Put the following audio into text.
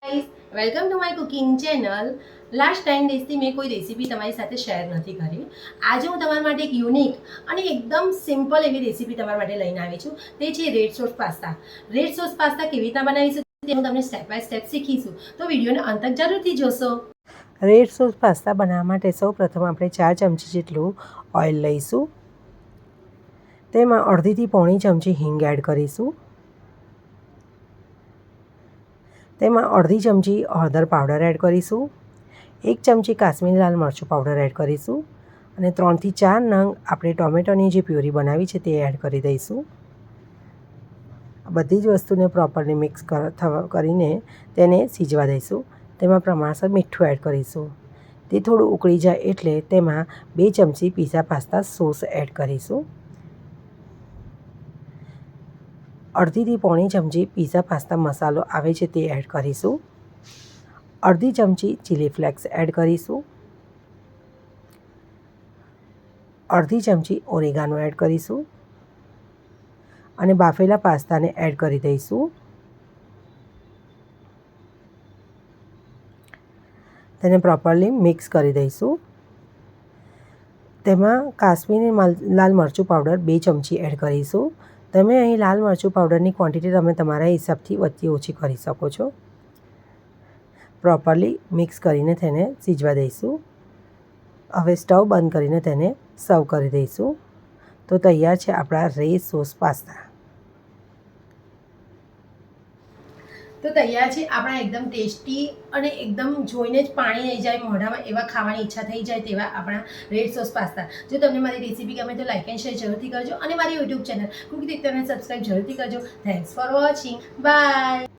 Welcome to my cooking channel. Last time ડેઝથી મેં કોઈ રેસીપી તમારી સાથે શેર નથી કરી. આજે હું તમારા માટે એક યુનિક અને એકદમ સિમ્પલ એવી રેસીપી તમારા માટે લઈને આવી છું. તે છે red sauce pasta. Red sauce pasta કેવી રીતના બનાવીશું તે હું તમને સ્ટેપ બાય સ્ટેપ શીખીશું, તો વિડીયોને અંત તક જરૂરથી જોશો. રેડ સોસ પાસ્તા બનાવવા માટે સૌપ્રથમ આપણે 4 ચમચી જેટલું ઓઇલ લઈશું. તેમાં અડધીથી પોણી ચમચી હિંગ એડ કરીશું. તેમાં અડધી ચમચી હળદર પાવડર એડ કરીશું. 1 ચમચી કાશ્મીરી લાલ મરચું પાવડર એડ કરીશું અને 3 થી 4 નંગ આપણે ટોમેટોની જે પ્યુરી બનાવી છે તે એડ કરી દઈશું. બધી જ વસ્તુને પ્રોપરલી મિક્સ કરીને તેને સિજવા દઈશું. તેમાં પ્રમાણસર મીઠું એડ કરીશું. તે થોડું ઉકળી જાય એટલે તેમાં 2 ચમચી પીઝા પાસ્તા સોસ એડ કરીશું. અડધીથી પોણી ચમચી પીઝા પાસ્તા મસાલો આવે છે તે એડ કરીશું. અડધી ચમચી ચીલી ફ્લેક્સ એડ કરીશું. અડધી ચમચી ઓરેગાનો એડ કરીશું અને બાફેલા પાસ્તાને એડ કરી દઈશું. તેને પ્રોપરલી મિક્સ કરી દઈશું. તેમાં કાશ્મીરી લાલ મરચું પાવડર 2 ચમચી એડ કરીશું. તમે અહીં લાલ મરચું પાવડરની ક્વોન્ટિટી તમે તમારા હિસાબથી વચ્ચે ઓછી કરી શકો છો. પ્રોપરલી મિક્સ કરીને તેને સિજવા દઈશું. હવે સ્ટવ બંધ કરીને તેને સર્વ કરી દઈશું. તો તૈયાર છે આપણા રેડ સોસ પાસ્તા. તો તૈયાર છે આપણા એકદમ ટેસ્ટી અને એકદમ જોઈને જ પાણી આવી જાય મોઢામાં એવા ખાવાની ઈચ્છા થઈ જાય તેવા આપણા રેડ સોસ પાસ્તા. જો તમને મારી રેસીપી ગમે તો લાઈક એન્ડ શેર જરૂરથી કરજો અને મારી YouTube channel cooking tips subscribe જરૂરથી કરજો. Thanks for watching. બાય.